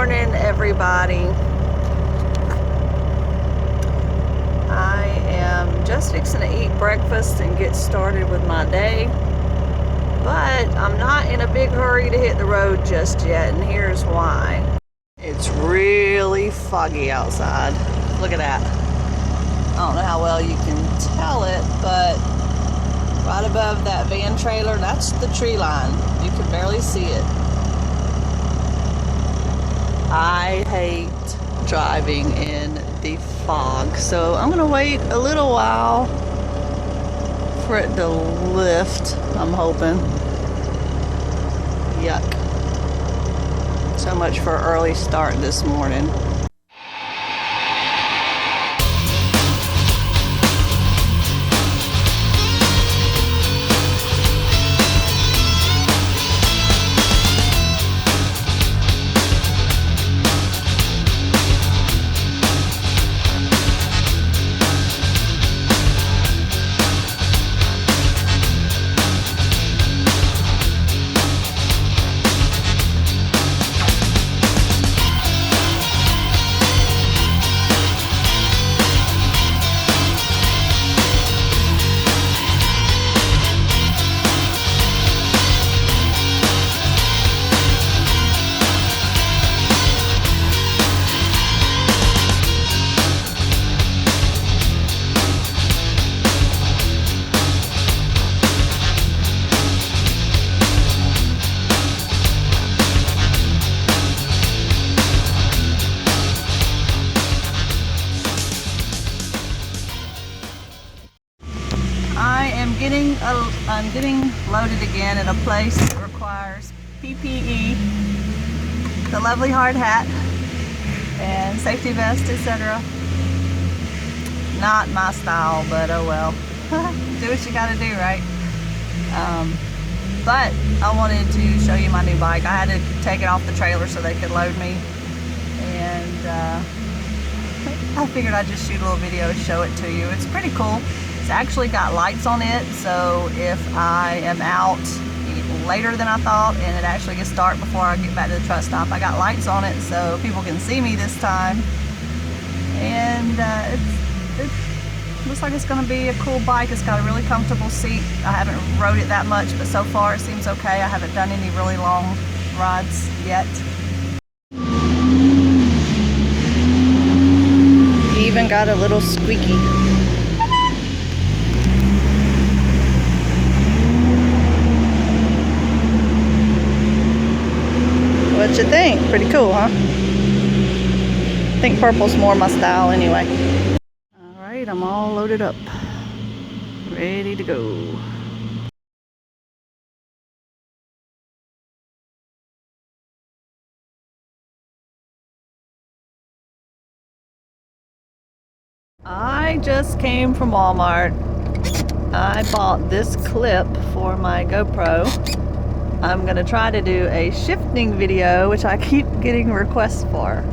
morning, everybody. I am just fixing to eat breakfast and get started with my day, but I'm not in a big hurry to hit the road just yet, and here's why. It's really foggy outside. Look at that. I don't know how well you can tell it, but right above that van trailer, that's the tree line. You can barely see it. I hate driving in the fog, so I'm gonna wait a little while for it to lift, I'm hoping. Yuck. So much for an early start this morning. I'm getting loaded again at a place that requires PPE, the lovely hard hat, and safety vest, etc. Not my style, but oh well. Do what you gotta do, right? But I wanted to show you my new bike. I had to take it off the trailer so they could load me, and I figured I'd just shoot a little video and show it to you. It's pretty cool. It's actually got lights on it, so if I am out later than I thought and it actually gets dark before I get back to the truck stop, I got lights on it so people can see me this time. And it looks like it's going to be a cool bike. It's got a really comfortable seat. I haven't rode it that much, but so far it seems okay. I haven't done any really long rides yet. Even got a little squeaky. What you think? Pretty cool, huh? I think purple's more my style anyway. Alright, I'm all loaded up. Ready to go. I just came from Walmart. I bought this clip for my GoPro. I'm gonna try to do a shifting video, which I keep getting requests for.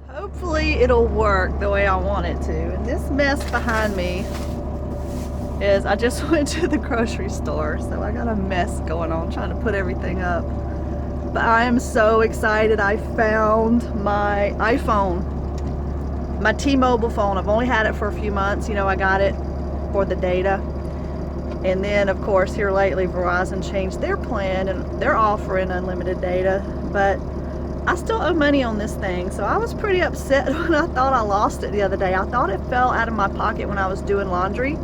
Hopefully it'll work the way I want it to. And this mess behind me is, I just went to the grocery store, so I got a mess going on trying to put everything up. But I am so excited. I found my iPhone, my T-Mobile phone. I've only had it for a few months. You know, I got it for the data. And then, of course, here lately, Verizon changed their plan and they're offering unlimited data, but I still owe money on this thing. So I was pretty upset when I thought I lost it the other day. I thought it fell out of my pocket when I was doing laundry,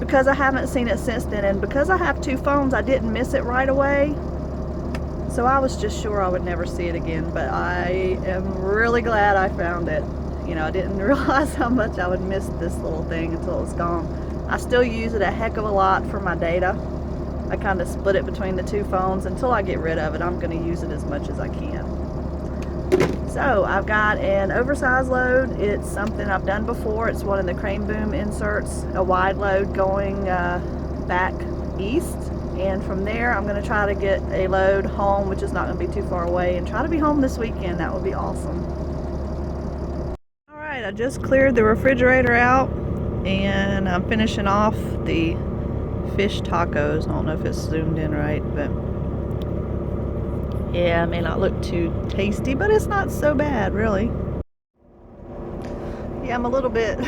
because I haven't seen it since then. And because I have two phones, I didn't miss it right away. So I was just sure I would never see it again, but I am really glad I found it. You know, I didn't realize how much I would miss this little thing until it was gone. I still use it a heck of a lot for my data. I kind of split it between the two phones. Until I get rid of it, I'm going to use it as much as I can. So I've got an oversized load. It's something I've done before. It's one of the crane boom inserts, a wide load going back east. And from there, I'm going to try to get a load home, which is not going to be too far away, and try to be home this weekend. That would be awesome. All right, I just cleared the refrigerator out, and I'm finishing off the fish tacos. I don't know if it's zoomed in right, but Yeah, it may not look too tasty, but it's not so bad, really. Yeah, I'm a little bit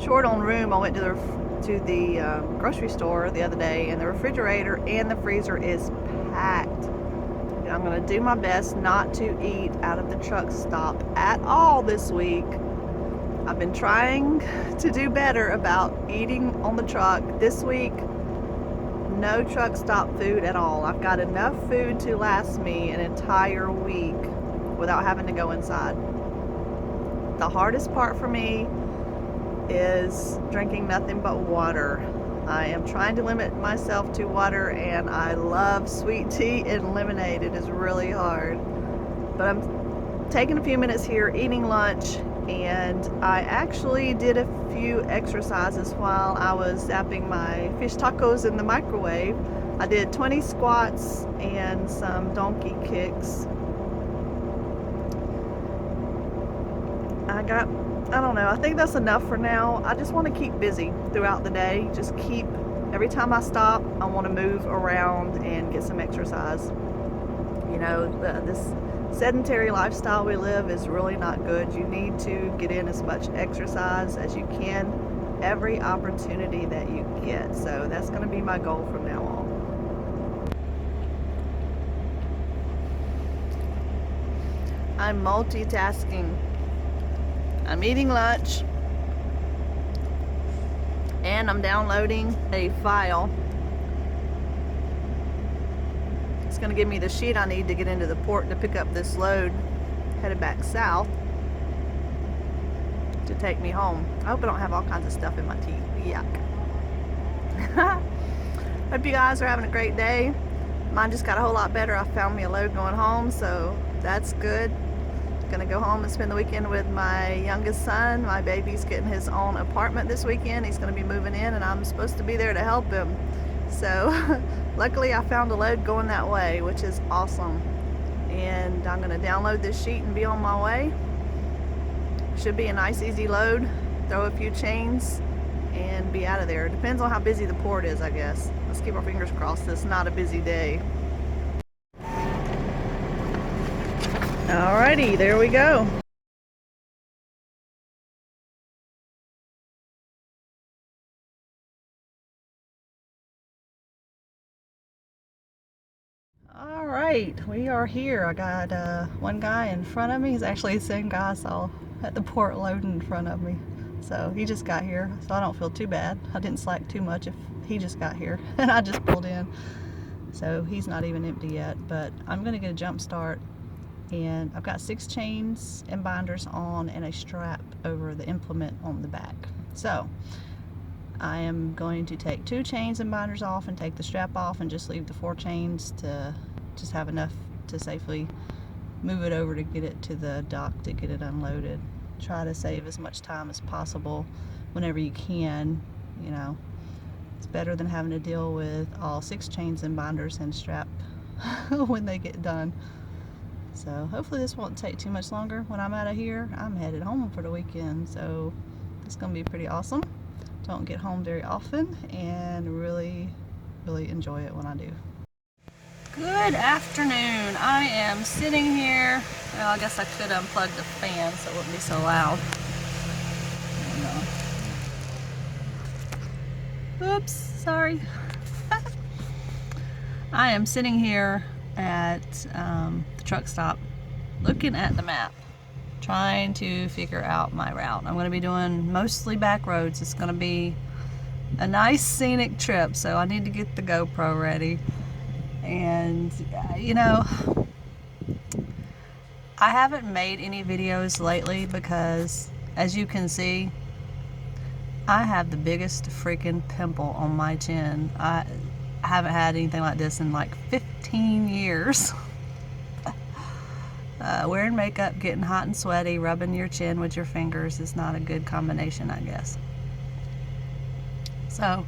short on room. I went to the grocery store the other day, and the refrigerator and the freezer is packed. And I'm gonna do my best not to eat out of the truck stop at all this week. I've been trying to do better about eating on the truck. This week, no truck stop food at all. I've got enough food to last me an entire week without having to go inside. The hardest part for me is drinking nothing but water. I am trying to limit myself to water, and I love sweet tea and lemonade. It is really hard. But I'm taking a few minutes here eating lunch, and I actually did a few exercises while I was zapping my fish tacos in the microwave. I did 20 squats and some donkey kicks. I don't know, I think that's enough for now. I just want to keep busy throughout the day. Just keep, every time I stop, I want to move around and get some exercise. You know, this sedentary lifestyle we live is really not good. You need to get in as much exercise as you can, every opportunity that you get. So that's going to be my goal from now on. I'm multitasking. I'm eating lunch, and I'm downloading a file. It's going to give me the sheet I need to get into the port to pick up this load headed back south to take me home. I hope I don't have all kinds of stuff in my teeth. Yuck. Hope you guys are having a great day. Mine just got a whole lot better. I found me a load going home, so that's good. Gonna go home and spend the weekend with my youngest son. My baby's getting his own apartment this weekend. He's gonna be moving in, and I'm supposed to be there to help him. So luckily I found a load going that way, which is awesome. And I'm gonna download this sheet and be on my way. Should be a nice easy load. Throw a few chains and be out of there. Depends on how busy the port is, I guess. Let's keep our fingers crossed it's not a busy day. Alrighty, there we go. Alright, we are here. I got one guy in front of me. He's actually the same guy I saw at the port loading in front of me. So he just got here, so I don't feel too bad. I didn't slack too much if he just got here and I just pulled in. So he's not even empty yet, but I'm gonna get a jump start. And I've got 6 chains and binders on and a strap over the implement on the back. So I am going to take 2 chains and binders off and take the strap off and just leave the 4 chains to just have enough to safely move it over to get it to the dock to get it unloaded. Try to save as much time as possible whenever you can. You know, it's better than having to deal with all 6 chains and binders and strap when they get done. So hopefully this won't take too much longer. When I'm out of here, I'm headed home for the weekend, so it's gonna be pretty awesome. Don't get home very often, and really enjoy it when I do. Good afternoon. I am sitting here. Well, I guess I could unplug the fan so it wouldn't be so loud. Oops, sorry. I am sitting here at the truck stop looking at the map, trying to figure out my route. I'm going to be doing mostly back roads. It's going to be a nice scenic trip, so I need to get the GoPro ready. And you know, I haven't made any videos lately because, as you can see, I have the biggest freaking pimple on my chin. I haven't had anything like this in like 15 years. Wearing makeup, getting hot and sweaty, rubbing your chin with your fingers is not a good combination, I guess. So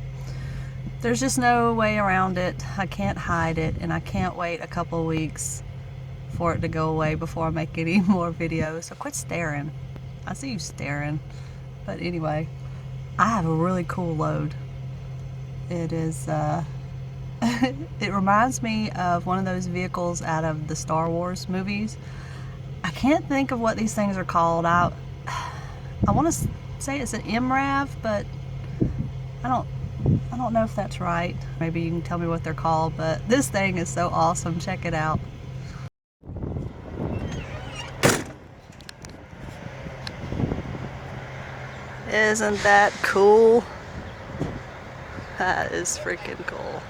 there's just no way around it. I can't hide it, and I can't wait a couple weeks for it to go away before I make any more videos. So quit staring. I see you staring. But anyway, I have a really cool load. It is It reminds me of one of those vehicles out of the Star Wars movies. I can't think of what these things are called. I want to say it's an MRAV, but I don't know if that's right. Maybe you can tell me what they're called, but this thing is so awesome. Check it out. Isn't that cool? That is freaking cool.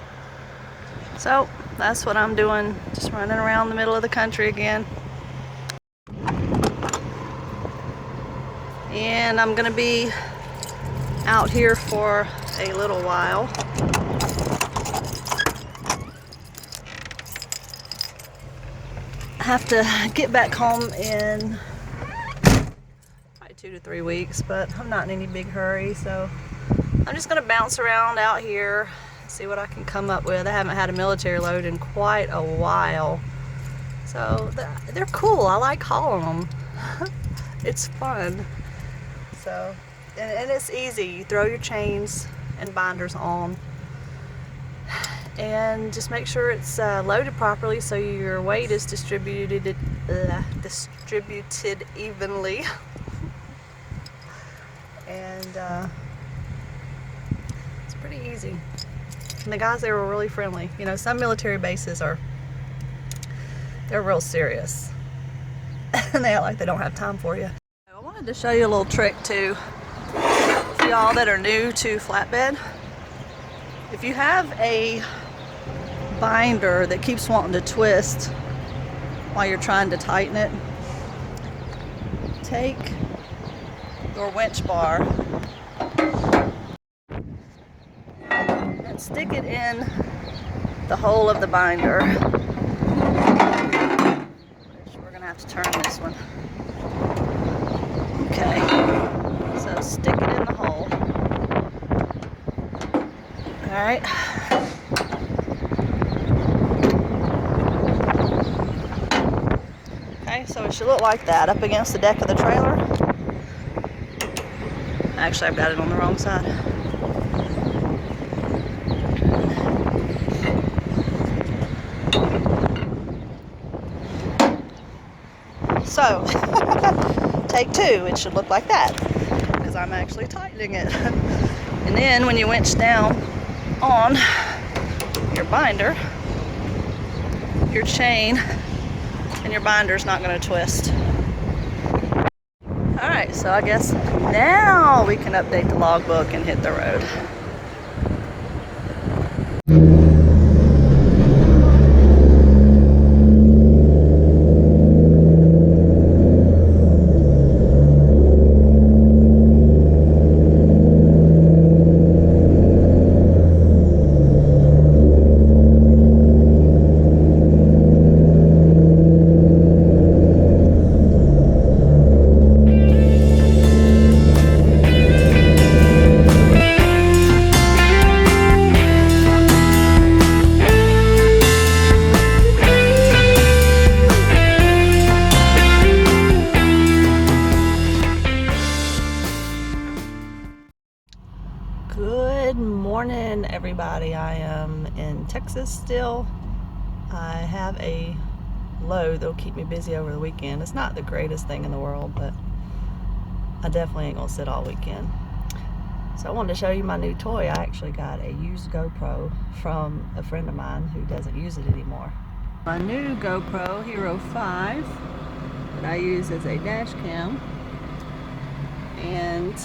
So that's what I'm doing, just running around the middle of the country again. And I'm gonna be out here for a little while. I have to get back home in probably 2 to 3 weeks, but I'm not in any big hurry, so I'm just gonna bounce around out here, see what I can come up with. I haven't had a military load in quite a while, so they're cool. I like hauling them. It's fun. So, and it's easy. You throw your chains and binders on, and just make sure it's loaded properly so your weight is distributed evenly. And it's pretty easy. And the guys there were really friendly. You know, some military bases they're real serious. And they act like they don't have time for you. I wanted to show you a little trick too, for y'all that are new to flatbed. If you have a binder that keeps wanting to twist while you're trying to tighten it, take your winch bar and stick it in the hole of the binder. We're gonna have to turn this one. Okay, so stick it in the hole. All right. Okay, so it should look like that up against the deck of the trailer. Actually, I've got it on the wrong side. So, take 2, it should look like that, because I'm actually tightening it. And then when you winch down on your binder, your chain and your binder's not going to twist. Alright, so I guess now we can update the logbook and hit the road. Good morning, everybody. I am in Texas still. I have a load that'll keep me busy over the weekend. It's not the greatest thing in the world, but I definitely ain't gonna sit all weekend. So I wanted to show you my new toy. I actually got a used GoPro from a friend of mine who doesn't use it anymore. My new GoPro Hero 5 that I use as a dash cam, and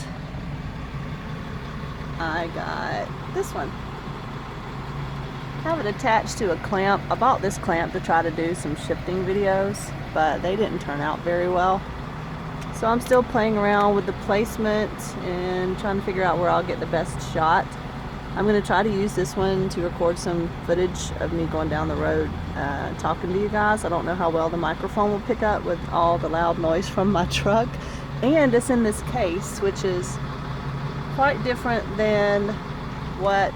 I got this one. I have it attached to a clamp. I bought this clamp to try to do some shifting videos, but they didn't turn out very well. So I'm still playing around with the placement and trying to figure out where I'll get the best shot. I'm going to try to use this one to record some footage of me going down the road talking to you guys. I don't know how well the microphone will pick up with all the loud noise from my truck. And it's in this case, which is quite different than what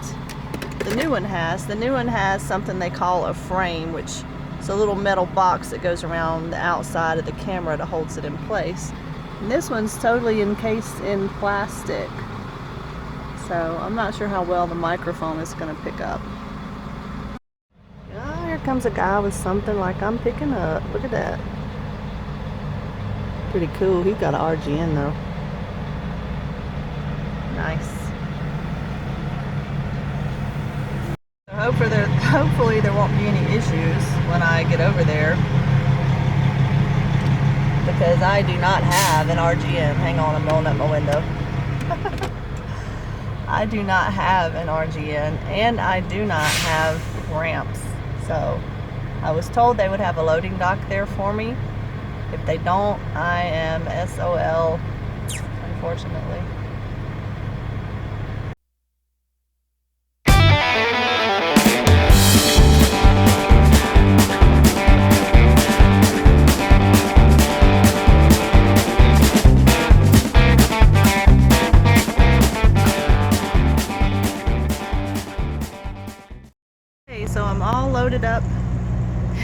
the new one has. The new one has something they call a frame, which is a little metal box that goes around the outside of the camera that holds it in place. And this one's totally encased in plastic. So I'm not sure how well the microphone is going to pick up. comes a guy with something like I'm picking up. Look at that. Pretty cool. He's got an RGN though. Nice. Hopefully there won't be any issues when I get over there, because I do not have an RGN. Hang on, I'm rolling up my window. I do not have an RGN, and I do not have ramps. So I was told they would have a loading dock there for me. If they don't, I am SOL, unfortunately. Okay, so I'm all loaded up.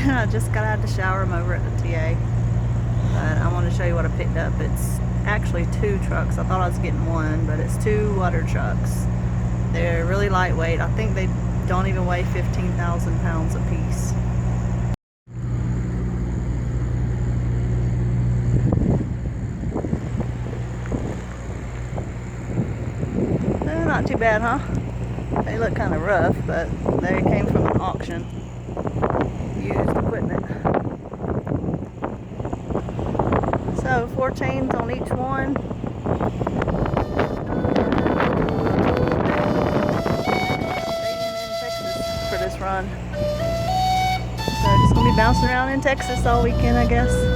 I just got out of the shower. I'm over at the TA. But I want to show you what I picked up. It's actually 2 trucks. I thought I was getting 1, but it's 2 water trucks. They're really lightweight. I think they don't even weigh 15,000 pounds a piece. Not too bad, huh? They look kind of rough, but they came from an auction. Used equipment. So 4 chains on each one. Staying in Texas for this run. So just gonna be bouncing around in Texas all weekend, I guess.